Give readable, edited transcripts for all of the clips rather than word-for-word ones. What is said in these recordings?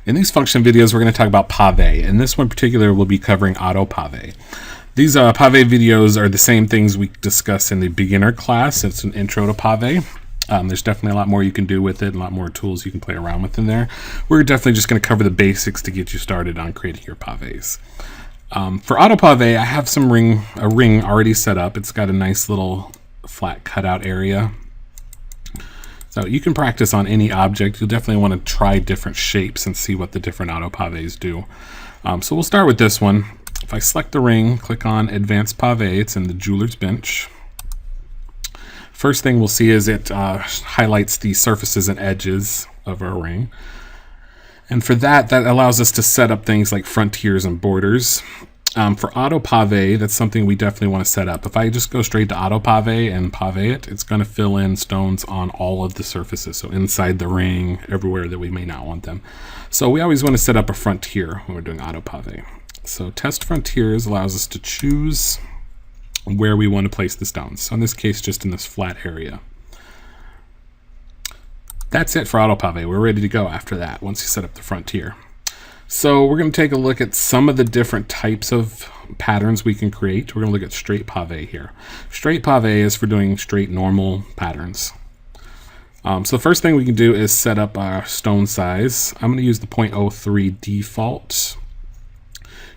In these function videos, we're going to talk about Pave, and this one in particular will be covering AutoPave. These Pave videos are the same things we discussed in the beginner class. It's an intro to Pave. There's definitely a lot more you can do with it, and a lot more tools you can play around with in there. We're definitely just going to cover the basics to get you started on creating your Paves. For AutoPave, I have a ring already set up. It's got a nice little flat cutout area. So you can practice on any object. You'll definitely want to try different shapes and see what the different AutoPaves do. So we'll start with this one. If I select the ring, click on Advanced Pave, it's in the jeweler's bench. First thing we'll see is it highlights the surfaces and edges of our ring. And for that allows us to set up things like frontiers and borders. For AutoPave, that's something we definitely want to set up. If I just go straight to AutoPave and pave it, it's going to fill in stones on all of the surfaces. So inside the ring, everywhere that we may not want them. So we always want to set up a frontier when we're doing AutoPave. So Test Frontiers allows us to choose where we want to place the stones. So in this case, just in this flat area. That's it for AutoPave. We're ready to go after that once you set up the frontier. So we're going to take a look at some of the different types of patterns we can create. We're going to look at straight pave here. Straight pave is for doing straight normal patterns. So the first thing we can do is set up our stone size. I'm going to use the 0.03 default.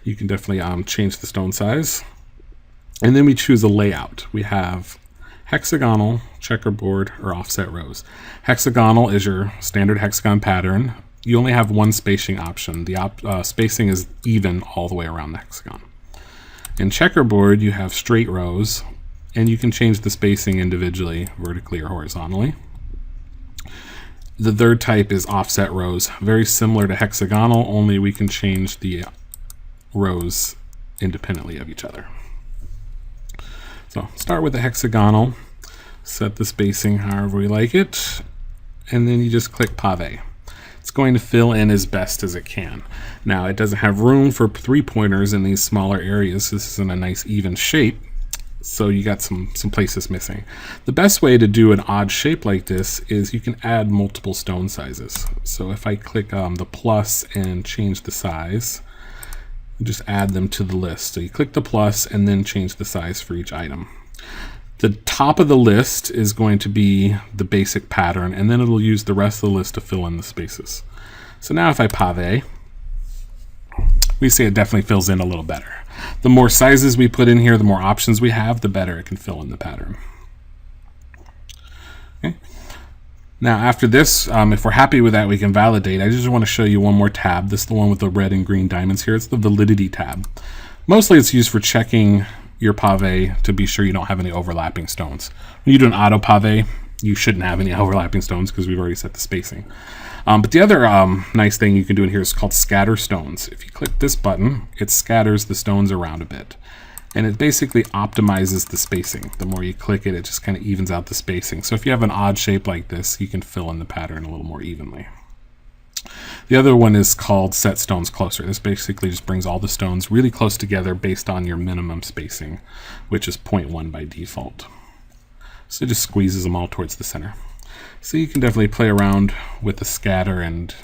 You can definitely change the stone size. And then we choose a layout. We have hexagonal, checkerboard, or offset rows. Hexagonal is your standard hexagon pattern. You only have one spacing option. The spacing is even all the way around the hexagon. In checkerboard, you have straight rows, and you can change the spacing individually, vertically or horizontally. The third type is offset rows. Very similar to hexagonal, only we can change the rows independently of each other. So start with the hexagonal, set the spacing however we like it, and then you just click Pave. It's going to fill in as best as it can. Now it doesn't have room for 3-pointers in these smaller areas. This isn't a nice even shape, so you got some places missing. The best way to do an odd shape like this is you can add multiple stone sizes. So if I click the plus and change the size, just add them to the list. So you click the plus and then change the size for each item. The top of the list is going to be the basic pattern, and then it'll use the rest of the list to fill in the spaces. So now if I pave, we see it definitely fills in a little better. The more sizes we put in here, the more options we have, the better it can fill in the pattern. Okay. Now after this, if we're happy with that, we can validate. I just want to show you one more tab. This is the one with the red and green diamonds here. It's the validity tab. Mostly it's used for checking your pave to be sure you don't have any overlapping stones. When you do an auto pave, you shouldn't have any overlapping stones because we've already set the spacing. But the other nice thing you can do in here is called scatter stones. If you click this button, it scatters the stones around a bit. And it basically optimizes the spacing. The more you click it, it just kind of evens out the spacing. So if you have an odd shape like this, you can fill in the pattern a little more evenly. The other one is called Set Stones Closer. This basically just brings all the stones really close together based on your minimum spacing, which is 0.1 by default. So it just squeezes them all towards the center. So you can definitely play around with the scatter and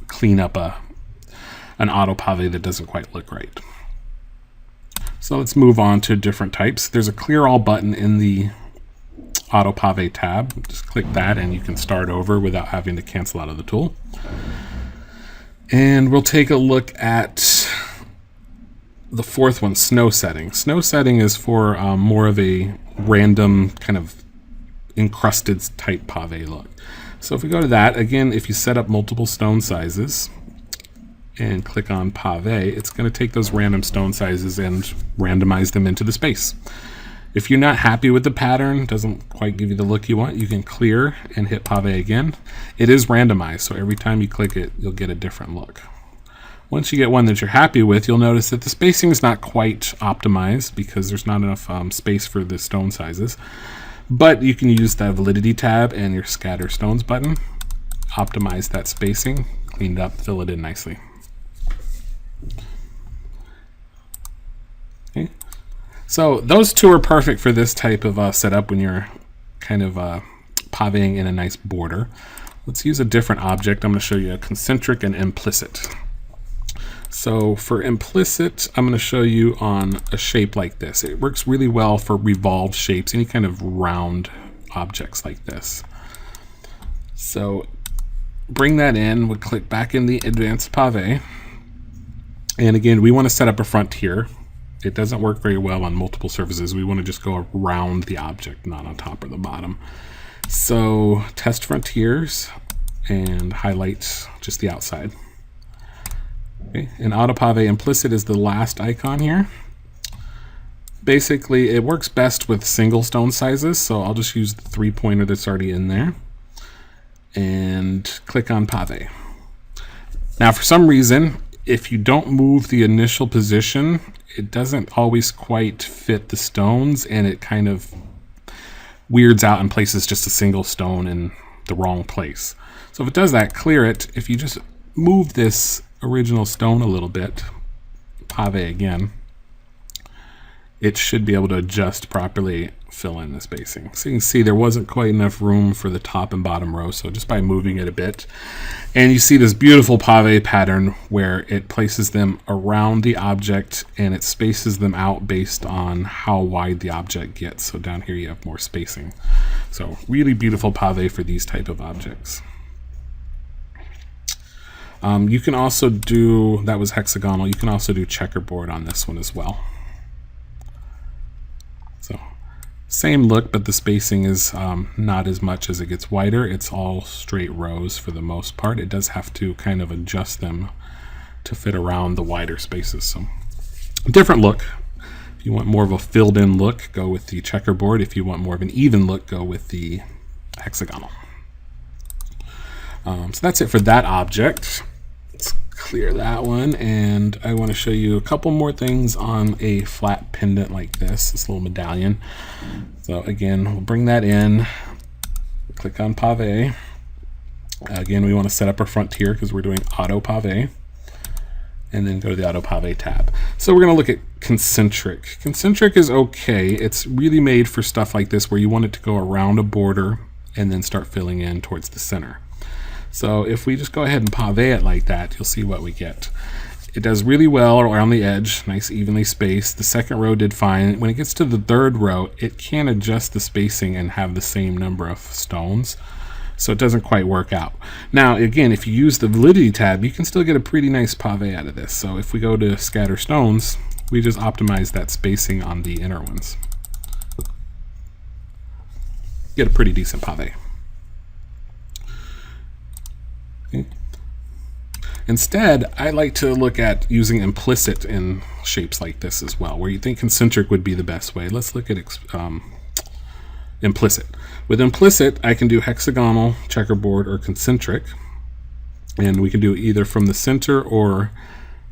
clean up an auto pave that doesn't quite look right. So let's move on to different types. There's a clear all button in the auto pave tab. Just click that and you can start over without having to cancel out of the tool. And we'll take a look at the fourth one, snow setting. Snow setting is for more of a random kind of encrusted type pave look. So if we go to that, again, if you set up multiple stone sizes and click on pave, it's going to take those random stone sizes and randomize them into the space. If you're not happy with the pattern, doesn't quite give you the look you want, you can clear and hit pave again. It is randomized, so every time you click it, you'll get a different look. Once you get one that you're happy with, you'll notice that the spacing is not quite optimized because there's not enough space for the stone sizes. But you can use that validity tab and your scatter stones button, optimize that spacing, clean it up, fill it in nicely. Okay. So those two are perfect for this type of setup when you're kind of paveing in a nice border. Let's use a different object. I'm going to show you a concentric and implicit. So for implicit, I'm going to show you on a shape like this. It works really well for revolved shapes, any kind of round objects like this. So bring that in, we'll click back in the advanced pave. And again, we want to set up a frontier. It doesn't work very well on multiple surfaces. We want to just go around the object, not on top or the bottom. So test frontiers and highlight just the outside. Okay. In AutoPave, implicit is the last icon here. Basically, it works best with single stone sizes, so I'll just use the 3-pointer that's already in there and click on pave. Now, for some reason, if you don't move the initial position, it doesn't always quite fit the stones, and it kind of weirds out and places just a single stone in the wrong place. So if it does that, clear it. If you just move this original stone a little bit, pave again, it should be able to adjust properly, fill in the spacing. So you can see there wasn't quite enough room for the top and bottom row, so just by moving it a bit. And you see this beautiful pave pattern where it places them around the object and it spaces them out based on how wide the object gets. So down here you have more spacing. So really beautiful pave for these type of objects. You can also do, that was hexagonal, you can also do checkerboard on this one as well. So same look, but the spacing is not as much as it gets wider. It's all straight rows for the most part. It does have to kind of adjust them to fit around the wider spaces. So different look. If you want more of a filled in look, go with the checkerboard. If you want more of an even look, go with the hexagonal. So that's it for that object. Let's clear that one, and I want to show you a couple more things on a flat pendant like this little medallion. So again, we'll bring that in, click on pave. Again, we want to set up our frontier because we're doing AutoPave, and then go to the AutoPave tab. So we're going to look at concentric. Concentric is okay. It's really made for stuff like this where you want it to go around a border and then start filling in towards the center. So if we just go ahead and pave it like that, you'll see what we get. It does really well around the edge, nice evenly spaced. The second row did fine. When it gets to the third row, it can adjust the spacing and have the same number of stones. So it doesn't quite work out. Now, again, if you use the validity tab, you can still get a pretty nice pave out of this. So if we go to scatter stones, we just optimize that spacing on the inner ones. Get a pretty decent pave. Instead, I like to look at using implicit in shapes like this as well, where you think concentric would be the best way. Let's look at implicit. With implicit, I can do hexagonal, checkerboard, or concentric, and we can do either from the center or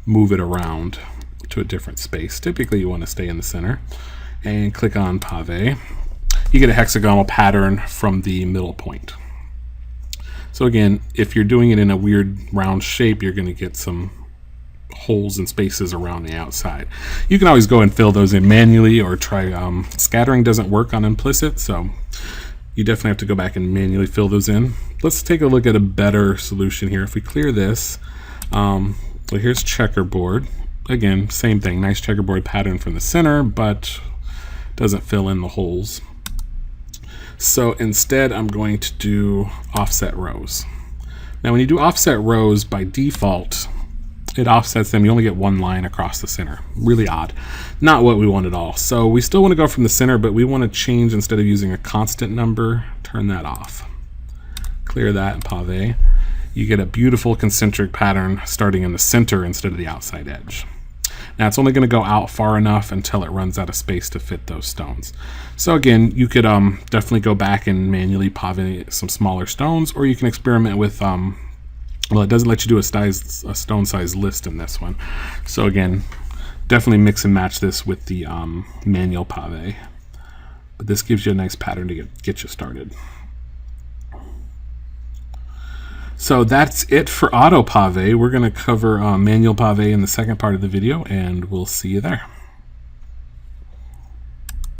move it around to a different space. Typically, you want to stay in the center, and click on pave. You get a hexagonal pattern from the middle point. So again, if you're doing it in a weird round shape, you're going to get some holes and spaces around the outside. You can always go and fill those in manually, or try scattering doesn't work on implicit, so you definitely have to go back and manually fill those in. Let's take a look at a better solution here. If we clear this, so here's checkerboard. Again, same thing, nice checkerboard pattern from the center, but doesn't fill in the holes. So instead, I'm going to do offset rows. Now, when you do offset rows, by default, it offsets them. You only get one line across the center. Really odd. Not what we want at all. So we still want to go from the center, but we want to change, instead of using a constant number, turn that off. Clear that and pave. You get a beautiful concentric pattern starting in the center instead of the outside edge. Now it's only going to go out far enough until it runs out of space to fit those stones. So again, you could definitely go back and manually pave some smaller stones, or you can experiment with, well, it doesn't let you do a stone size list in this one. So again, definitely mix and match this with the manual pave. But this gives you a nice pattern to get you started. So that's it for AutoPave. We're going to cover manual pave in the second part of the video, and we'll see you there.